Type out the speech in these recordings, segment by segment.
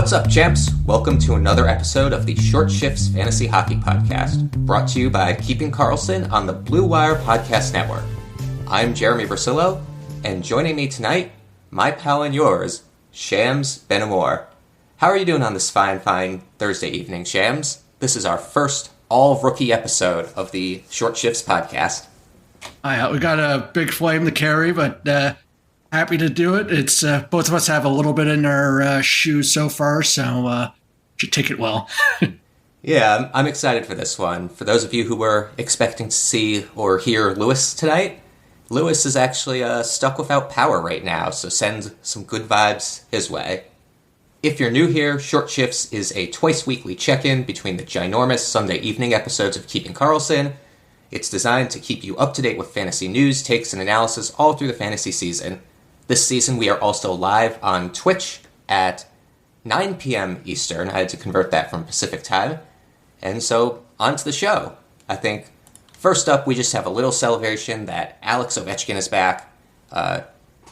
What's up, champs? Welcome to another episode of the Short Shifts Fantasy Hockey Podcast, brought to you by Keeping Karlsson on the Blue Wire Podcast Network. I'm Jeremy Versillo, and joining me tonight, my pal and yours, Shams Ben-Amour. How are you doing on this fine Thursday evening, Shams? This is our first all-rookie episode of the Short Shifts Podcast. We got a big flame to carry, but happy to do it. It's both of us have a little bit in our shoes so far, so should take it well. Yeah, I'm excited for this one. For those of you who were expecting to see or hear Lewis tonight, Lewis is actually stuck without power right now, so send some good vibes his way. If you're new here, Short Shifts is a twice-weekly check-in between the ginormous Sunday evening episodes of Keeping Karlsson. It's designed to keep you up to date with fantasy news, takes, and analysis all through the fantasy season. This season, we are also live on Twitch at 9 p.m. Eastern. I had to convert that from Pacific time. And so, on to the show. I think, first up, we just have a little celebration that Alex Ovechkin is back.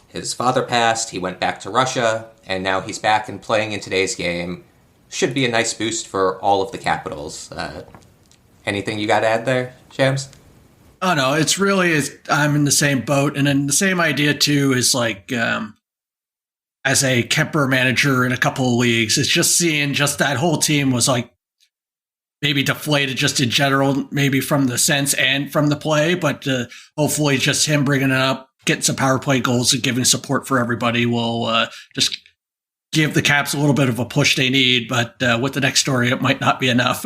His father passed, he went back to Russia, and now he's back and playing in today's game. Should be a nice boost for all of the Capitals. Anything you got to add there, Shams? Oh, no, it's really, I'm in the same boat. And then the same idea, too, is like, as a Compher manager in a couple of leagues, it's just seeing just that whole team was like maybe deflated just in general, maybe from the sense and from the play. But hopefully just him bringing it up, getting some power play goals and giving support for everybody will just give the Caps a little bit of a push they need. But with the next story, it might not be enough.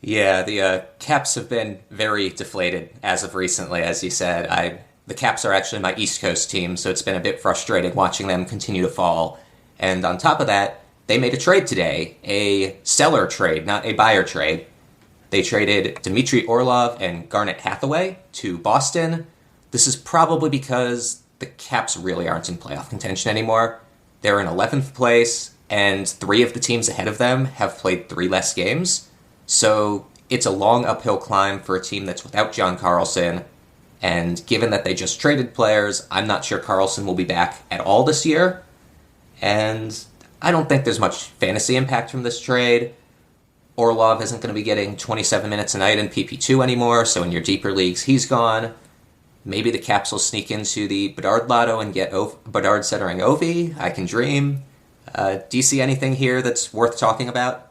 Yeah, the Caps have been very deflated as of recently, as you said. The Caps are actually my East Coast team, so it's been a bit frustrating watching them continue to fall. And on top of that, they made a trade today, a seller trade, not a buyer trade. They traded Dmitry Orlov and Garnet Hathaway to Boston. This is probably because the Caps really aren't in playoff contention anymore. They're in 11th place, and 3 of the teams ahead of them have played 3 less games. So it's a long uphill climb for a team that's without John Carlson, and given that they just traded players, I'm not sure Carlson will be back at all this year, and I don't think there's much fantasy impact from this trade. Orlov isn't going to be getting 27 minutes a night in PP2 anymore, so in your deeper leagues, he's gone. Maybe the Caps will sneak into the Bedard Lotto and get Bedard centering Ovi. I can dream. Do you see anything here that's worth talking about?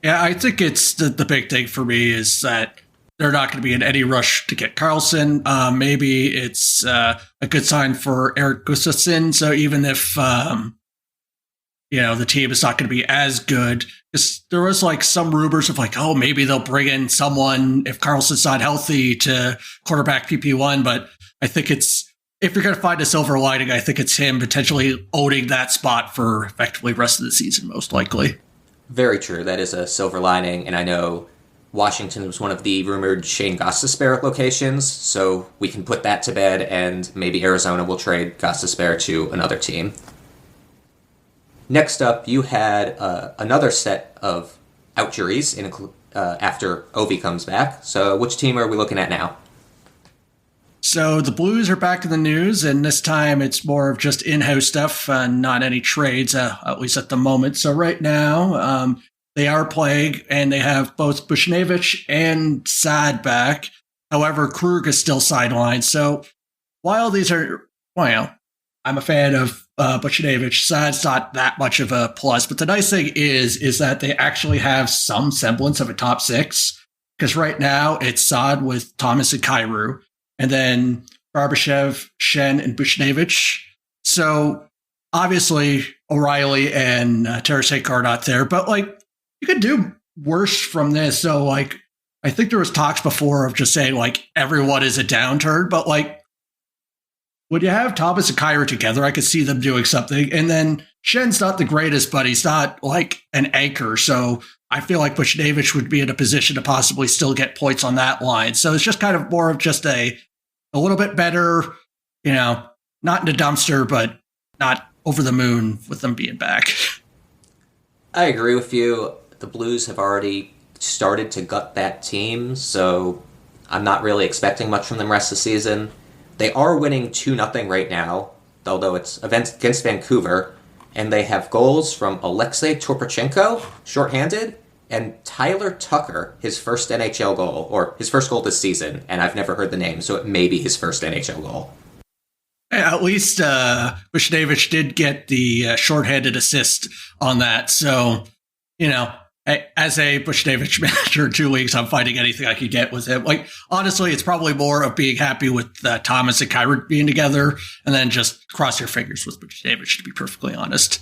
Yeah, I think it's the big thing for me is that they're not going to be in any rush to get Karlsson. Maybe it's a good sign for Eric Gustafsson. So even if the team is not going to be as good, because there was like some rumors of like, oh, maybe they'll bring in someone if Karlsson's not healthy to quarterback PP1. But I think if you're going to find a silver lining, I think it's him potentially owning that spot for effectively the rest of the season, most likely. Very true. That is a silver lining, and I know Washington was one of the rumored Shane Gostisbehere locations, so we can put that to bed, and maybe Arizona will trade Gostisbehere to another team. Next up, you had another set of outjuries after Ovi comes back. So which team are we looking at now? So the Blues are back in the news, and this time it's more of just in-house stuff, not any trades, at least at the moment. So right now, they are playing, and they have both Buchnevich and Saad back. However, Krug is still sidelined. So while these are, I'm a fan of Buchnevich. Saad's not that much of a plus. But the nice thing is that they actually have some semblance of a top 6. Because right now, it's Saad with Thomas and Kyrou. And then Barbashev, Shen, and Buchnevich. So obviously O'Reilly and Tarasenko are not there, but like you could do worse from this. So like I think there was talks before of just saying like everyone is a downturn, but like when you have Thomas and Kyrou together, I could see them doing something. And then Shen's not the greatest, but he's not like an anchor. So I feel like Buchnevich would be in a position to possibly still get points on that line. So it's just kind of more of just a little bit better, not in the dumpster, but not over the moon with them being back. I agree with you. The Blues have already started to gut that team, so I'm not really expecting much from them rest of the season. They are winning 2-0 right now, although it's against Vancouver. And they have goals from Alexei Torpachenko, shorthanded, and Tyler Tucker, his first NHL goal, or his first goal this season. And I've never heard the name, so it may be his first NHL goal. At least Bushnevich did get the shorthanded assist on that. So, as a Bushnevich manager in 2 weeks, I'm finding anything I could get with him. Like, honestly, it's probably more of being happy with Thomas and Kyrie being together, and then just cross your fingers with Bushnevich, to be perfectly honest.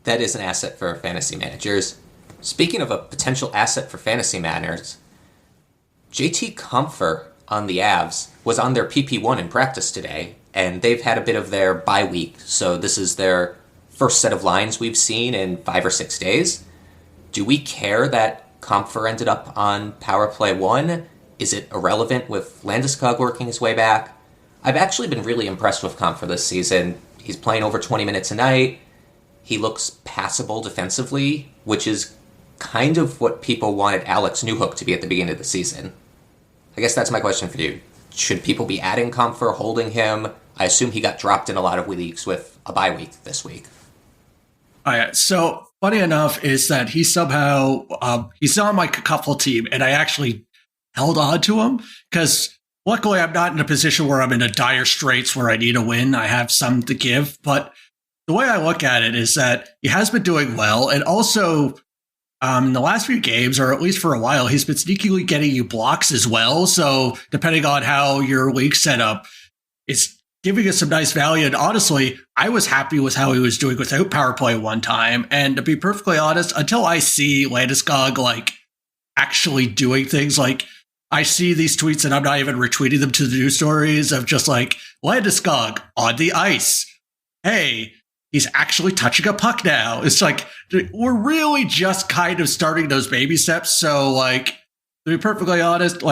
That is an asset for fantasy managers. Speaking of a potential asset for fantasy managers, JT Compher on the Avs was on their PP1 in practice today, and they've had a bit of their bye week, so this is their first set of lines we've seen in 5 or 6 days. Do we care that Compher ended up on Power Play 1? Is it irrelevant with Landeskog working his way back? I've actually been really impressed with Compher this season. He's playing over 20 minutes a night. He looks passable defensively, which is kind of what people wanted Alex Newhook to be at the beginning of the season. I guess that's my question for you. Should people be adding Compher, holding him? I assume he got dropped in a lot of leagues with a bye week this week. So funny enough is that he somehow, he's on my couple team, and I actually held on to him because luckily I'm not in a position where I'm in a dire straits where I need a win. I have some to give, but the way I look at it is that he has been doing well, and also in the last few games, or at least for a while, he's been sneakily getting you blocks as well. So depending on how your league's set up, it's giving us some nice value. And honestly, I was happy with how he was doing without Power Play one time. And to be perfectly honest, until I see Landeskog actually doing things, I see these tweets and I'm not even retweeting them to the news stories of just Landeskog on the ice. Hey, he's actually touching a puck now. It's we're really just kind of starting those baby steps. So to be perfectly honest,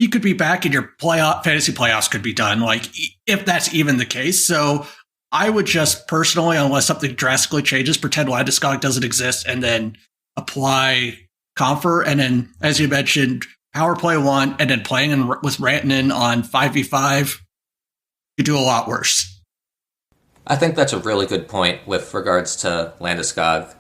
he could be back and your fantasy playoffs could be done, if that's even the case. So I would just personally, unless something drastically changes, pretend Landeskog doesn't exist and then apply Compher. And then, as you mentioned, Power Play 1 and then playing with Rantanen on 5v5, you do a lot worse. I think that's a really good point with regards to Landeskog.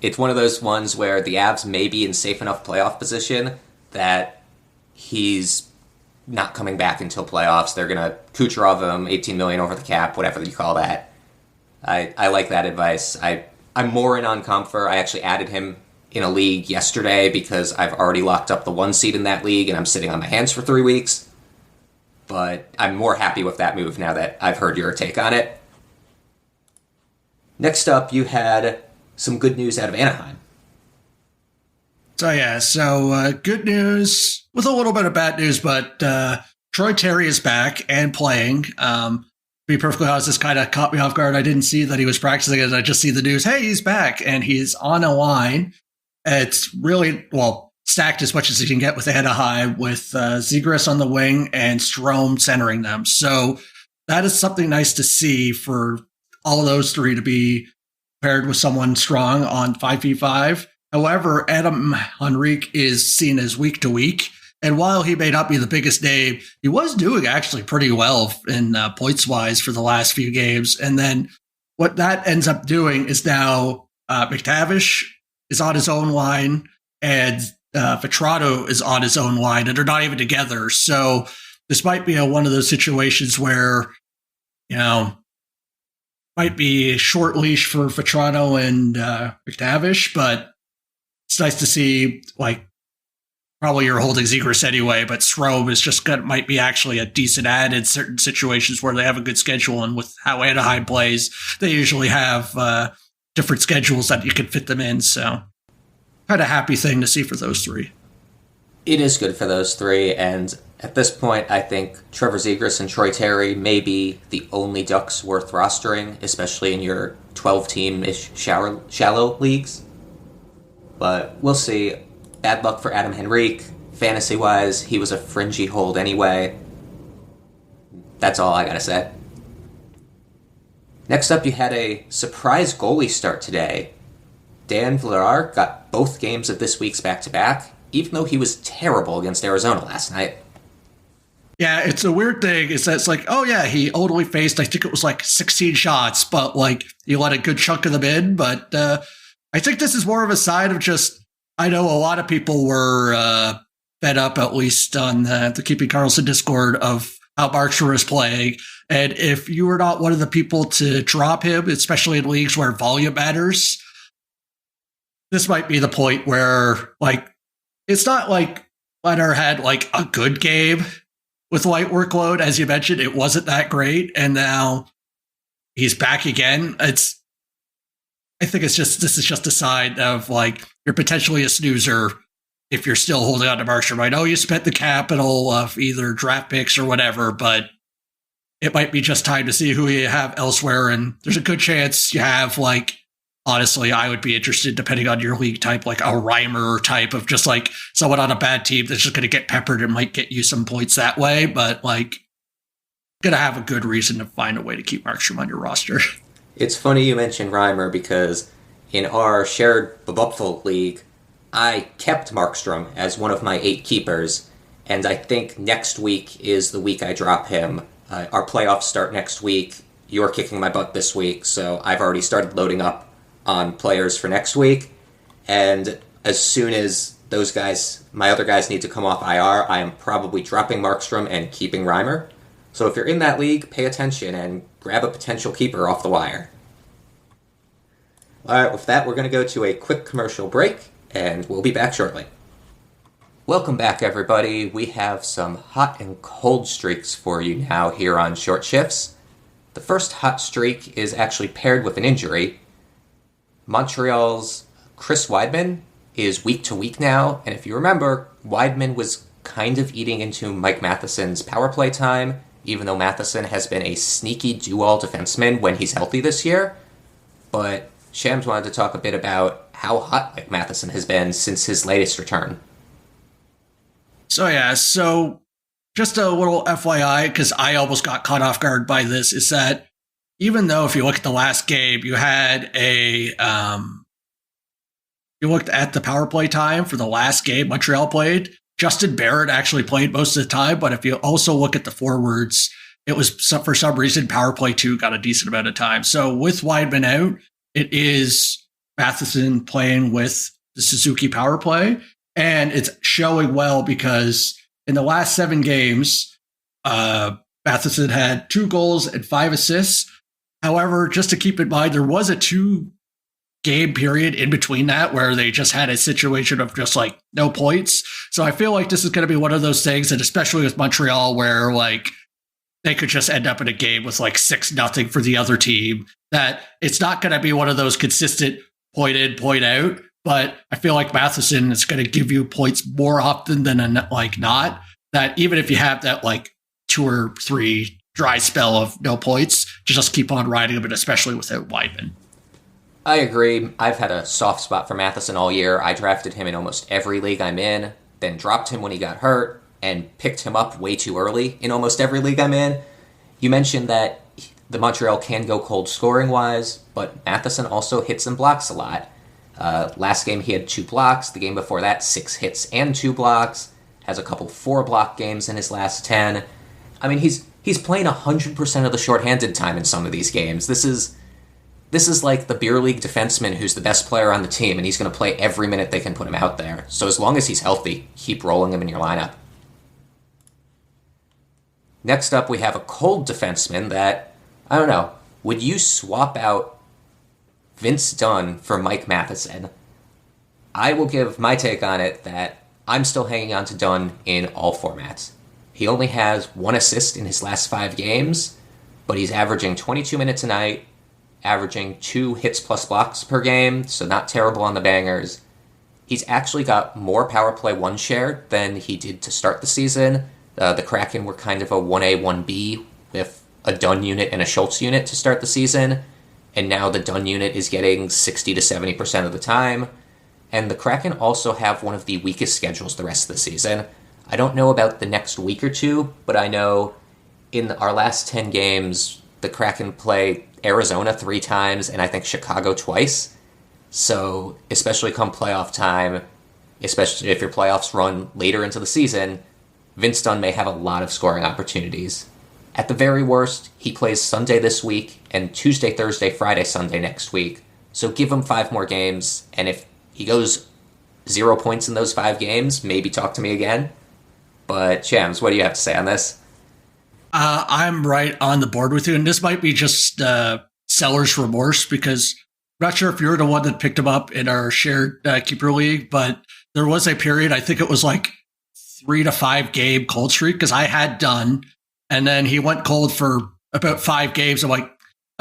It's one of those ones where the Avs may be in safe enough playoff position that he's not coming back until playoffs. They're going to Kucherov him, $18 million over the cap, whatever you call that. I like that advice. I'm more in on Compher. I actually added him in a league yesterday because I've already locked up the 1 seed in that league and I'm sitting on my hands for 3 weeks. But I'm more happy with that move now that I've heard your take on it. Next up, you had some good news out of Anaheim. So good news with a little bit of bad news, but Troy Terry is back and playing. To be perfectly honest, this kind of caught me off guard. I didn't see that he was practicing it. I just see the news. Hey, he's back and he's on a line. It's really, stacked as much as you can get with Anaheim with Zegras on the wing and Strome centering them. So that is something nice to see for all of those three to be paired with someone strong on 5v5. However, Adam Henrique is seen as week to week. And while he may not be the biggest name, he was doing actually pretty well in points-wise for the last few games. And then what that ends up doing is now McTavish is on his own line and Vetrano is on his own line, and they're not even together. So this might be one of those situations where, might be a short leash for Vetrano and McTavish, but it's nice to see, probably you're holding Zegras anyway, but Strome is just might be actually a decent add in certain situations where they have a good schedule, and with how Anaheim plays, they usually have different schedules that you can fit them in, so kind of happy thing to see for those three. It is good for those three, and at this point, I think Trevor Zegras and Troy Terry may be the only Ducks worth rostering, especially in your 12-team-ish shallow leagues. But we'll see. Bad luck for Adam Henrique. Fantasy-wise, he was a fringy hold anyway. That's all I gotta say. Next up, you had a surprise goalie start today. Dan Vladar got both games of this week's back-to-back, even though he was terrible against Arizona last night. Yeah, it's a weird thing. Is that it's like, oh yeah, he only faced, I think it was like 16 shots, but like he let a good chunk of them in. But I think this is more of a sign of just, I know a lot of people were fed up, at least on the Keeping Karlsson Discord, of how Markstrom is playing. And if you were not one of the people to drop him, especially in leagues where volume matters, this might be the point where, like, it's not like Vladar had like a good game with light workload. As you mentioned, it wasn't that great. And now he's back again. I think this is just a sign of like, you're potentially a snoozer if you're still holding on to Markstrom. I know you spent the capital of either draft picks or whatever, but it might be just time to see who you have elsewhere. And there's a good chance you have, like, honestly, I would be interested, depending on your league type, like a Reimer type of just like someone on a bad team that's just going to get peppered and might get you some points that way. But like, going to have a good reason to find a way to keep Markstrom on your roster. It's funny you mentioned Reimer because in our shared Babupful league, I kept Markstrom as one of my 8 keepers, and I think next week is the week I drop him. Our playoffs start next week. You're kicking my butt this week, so I've already started loading up on players for next week. And as soon as those guys, my other guys, need to come off IR, I am probably dropping Markstrom and keeping Reimer. So if you're in that league, pay attention and grab a potential keeper off the wire. All right, with that, we're going to go to a quick commercial break, and we'll be back shortly. Welcome back, everybody. We have some hot and cold streaks for you now here on Short Shifts. The first hot streak is actually paired with an injury. Montreal's Chris Weidman is week to week now, and if you remember, Weidman was kind of eating into Mike Matheson's power play time, even though Matheson has been a sneaky do-all defenseman when he's healthy this year. But Shams wanted to talk a bit about how hot Mike Matheson has been since his latest return. So just a little FYI, because I almost got caught off guard by this, is that even though if you look at the last game, you had you looked at the power play time for the last game Montreal played, Justin Barrett actually played most of the time, but if you also look at the forwards, it was, for some reason, power play 2 got a decent amount of time. So with Weidman out, it is Matheson playing with the Suzuki power play, and it's showing well because in the last 7 games, Matheson had 2 goals and 5 assists. However, just to keep in mind, there was a 2-game period in between that where they just had a situation of just like no points. So I feel like this is going to be one of those things, and especially with Montreal, where like they could just end up in a game with like 6-0 for the other team, that it's not going to be one of those consistent point in, point out. But I feel like Matheson is going to give you points more often than like not. That even if you have that like 2 or 3 dry spell of no points, just keep on riding him, and especially without Weidman. I agree. I've had a soft spot for Matheson all year. I drafted him in almost every league I'm in, then dropped him when he got hurt, and picked him up way too early in almost every league I'm in. You mentioned that the Montreal can go cold scoring-wise, but Matheson also hits and blocks a lot. Last game he had 2 blocks. The game before that, 6 hits and 2 blocks. Has a couple 4-block games in his last 10. I mean, he's playing 100% of the shorthanded time in some of these games. This is like the beer league defenseman who's the best player on the team, and he's going to play every minute they can put him out there. So as long as he's healthy, keep rolling him in your lineup. Next up, we have a cold defenseman that, I don't know, would you swap out Vince Dunn for Mike Matheson? I will give my take on it that I'm still hanging on to Dunn in all formats. He only has 1 assist in his last 5 games, but he's averaging 22 minutes a night, averaging 2 hits plus blocks per game, so not terrible on the bangers. He's actually got more power play 1 share than he did to start the season. The Kraken were kind of a 1A, 1B with a Dunn unit and a Schultz unit to start the season, and now the Dunn unit is getting 60 to 70% of the time. And the Kraken also have one of the weakest schedules the rest of the season. I don't know about the next week or 2, but I know in our last 10 games, the Kraken play Arizona 3 times and I think Chicago twice. So, especially come playoff time, especially if your playoffs run later into the season, Vince Dunn may have a lot of scoring opportunities. At the very worst, he plays Sunday this week and Tuesday, Thursday, Friday, Sunday next week. So give him 5 more games, and if he goes 0 points in those 5 games, maybe talk to me again. But Shams, what do you have to say on this? I'm right on the board with you, and this might be just seller's remorse because I'm not sure if you're the one that picked him up in our shared keeper league, but there was a period, I think it was like 3 to 5 game cold streak because I had Dunn, and then he went cold for about 5 games. I'm like,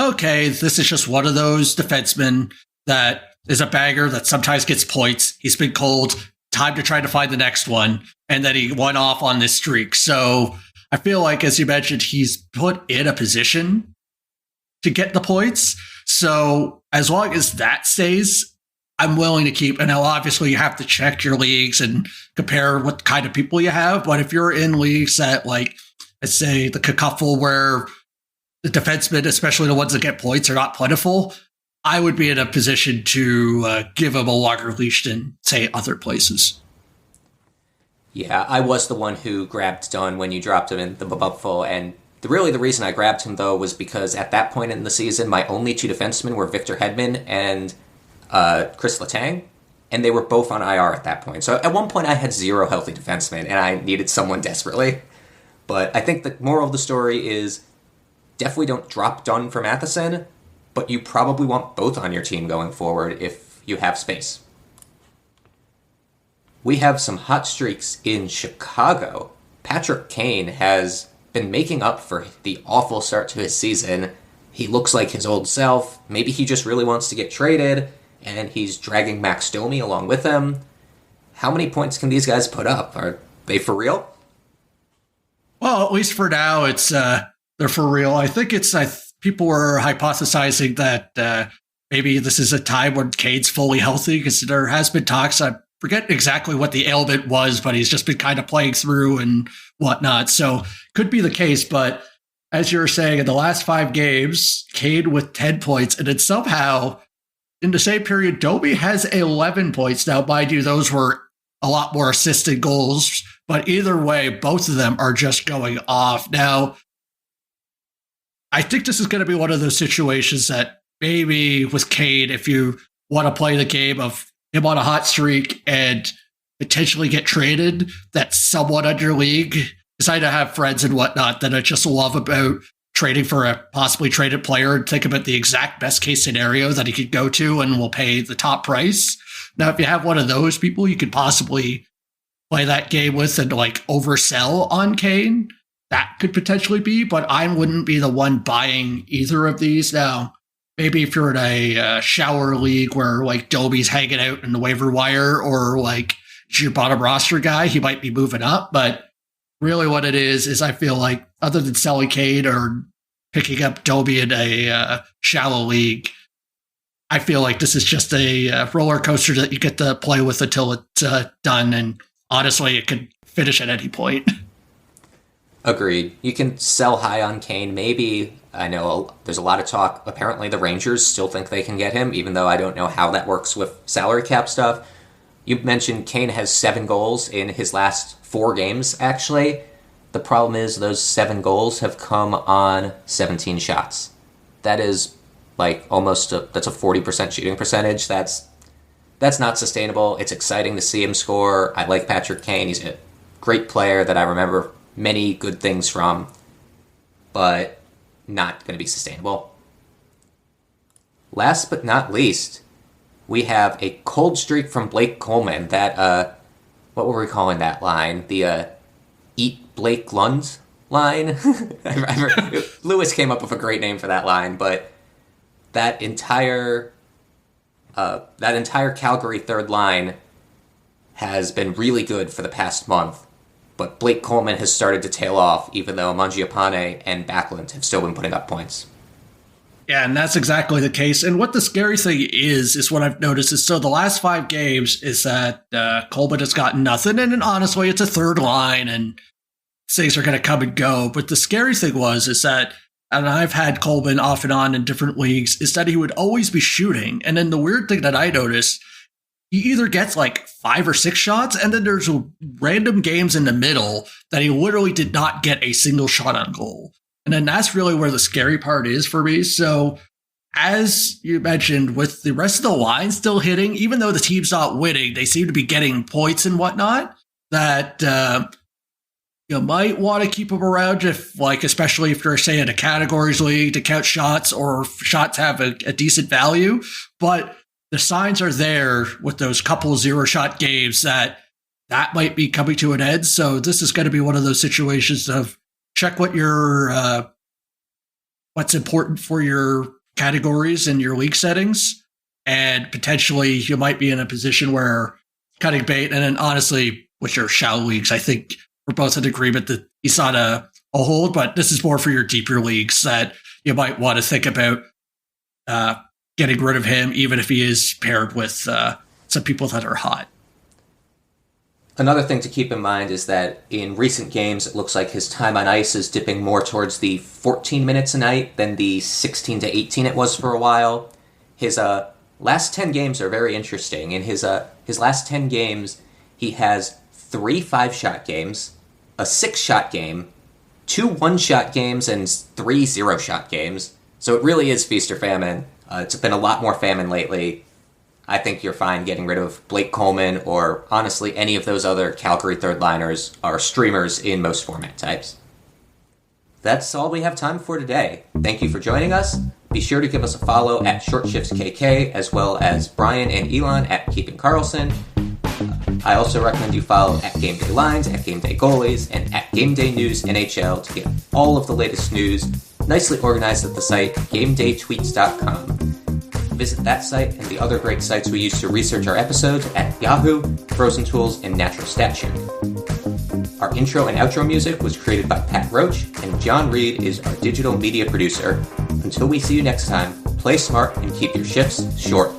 okay, this is just one of those defensemen that is a bagger that sometimes gets points. He's been cold. Time to try to find the next one. And then he went off on this streak. So I feel like, as you mentioned, he's put in a position to get the points. So as long as that stays, I'm willing to keep. And now obviously you have to check your leagues and compare what kind of people you have. But if you're in leagues that, like, let's say the cacophony where the defensemen, especially the ones that get points, are not plentiful, I would be in a position to give him a longer leash than, say, other places. Yeah, I was the one who grabbed Dunn when you dropped him in the bubble, and the reason I grabbed him, though, was because at that point in the season, my only 2 defensemen were Victor Hedman and Chris Letang, and they were both on IR at that point. So at one point, I had 0 healthy defensemen, and I needed someone desperately. But I think the moral of the story is definitely don't drop Dunn for Matheson, but you probably want both on your team going forward if you have space. We have some hot streaks in Chicago. Patrick Kane has been making up for the awful start to his season. He looks like his old self. Maybe he just really wants to get traded, and he's dragging Max Domi along with him. How many points can these guys put up? Are they for real? Well, at least for now, it's they're for real. I think it's people were hypothesizing that maybe this is a time when Kane's fully healthy because there has been talks. I forget exactly what the ailment was, but he's just been kind of playing through and whatnot. So could be the case. But as you were saying, in the last 5 games, Kane with 10 points, and then somehow in the same period, Domi has 11 points. Now, mind you, those were a lot more assisted goals, but either way, both of them are just going off. Now, I think this is going to be one of those situations that maybe with Kane, if you want to play the game of him on a hot streak and potentially get traded, that's somewhat under your league. Because I have friends and whatnot that I just love about trading for a possibly traded player and think about the exact best case scenario that he could go to and will pay the top price. Now, if you have one of those people, you could possibly play that game with and like oversell on Kane. That could potentially be, but I wouldn't be the one buying either of these. Now, maybe if you're in a shower league where like Domi's hanging out in the waiver wire or like your bottom roster guy, he might be moving up. But really what it is I feel like other than selling Kane or picking up Domi in a shallow league, I feel like this is just a roller coaster that you get to play with until it's done. And honestly, it could finish at any point. Agreed. You can sell high on Kane. Maybe, I know there's a lot of talk. Apparently the Rangers still think they can get him, even though I don't know how that works with salary cap stuff. You mentioned Kane has 7 goals in his last 4 games, actually. The problem is those 7 goals have come on 17 shots. That is like that's a 40% shooting percentage. That's not sustainable. It's exciting to see him score. I like Patrick Kane. He's a great player that I remember many good things from, but not going to be sustainable. Last but not least, we have a cold streak from Blake Coleman. That, what were we calling that line? The Eat Blake Lund line? Lewis came up with a great name for that line, but that entire Calgary third line has been really good for the past month. But Blake Coleman has started to tail off, even though Mangiapane and Backlund have still been putting up points. Yeah, and that's exactly the case. And what the scary thing is what I've noticed is, so the last 5 games is that Coleman has gotten nothing. And then honestly, it's a third line and things are going to come and go. But the scary thing is that, and I've had Coleman off and on in different leagues, is that he would always be shooting. And then the weird thing that I noticed, he either gets like 5 or 6 shots, and then there's random games in the middle that he literally did not get a single shot on goal. And then that's really where the scary part is for me. So as you mentioned, with the rest of the line still hitting, even though the team's not winning, they seem to be getting points and whatnot, that you might want to keep them around if, like, especially if you're, say, in a categories league to count shots, or shots have a decent value. But the signs are there with those couple 0-shot games that might be coming to an end. So this is going to be one of those situations of check what your what's important for your categories and your league settings, and potentially you might be in a position where cutting bait. And then honestly, with your shallow leagues, I think we're both in agreement that he's not a hold, but this is more for your deeper leagues that you might want to think about getting rid of him, even if he is paired with some people that are hot. Another thing to keep in mind is that in recent games, it looks like his time on ice is dipping more towards the 14 minutes a night than the 16 to 18 it was for a while. His last 10 games are very interesting. In his last 10 games, he has 3 5-shot games, a 6-shot game, 2 1-shot games, and 3 0-shot games. So it really is feast or famine. It's been a lot more famine lately. I think you're fine getting rid of Blake Coleman, or honestly any of those other Calgary third-liners are streamers in most format types. That's all we have time for today. Thank you for joining us. Be sure to give us a follow at ShortShiftsKK, as well as Brian and Elon at Keeping Carlson. I also recommend you follow at Game Day Lines, at Game Day Goalies, and at Game Day News NHL to get all of the latest news nicely organized at the site GameDayTweets.com. Visit that site and the other great sites we use to research our episodes at Yahoo, Frozen Tools, and Natural Stat Sheet. Our intro and outro music was created by Pat Roach, and John Reed is our digital media producer. Until we see you next time, play smart and keep your shifts short.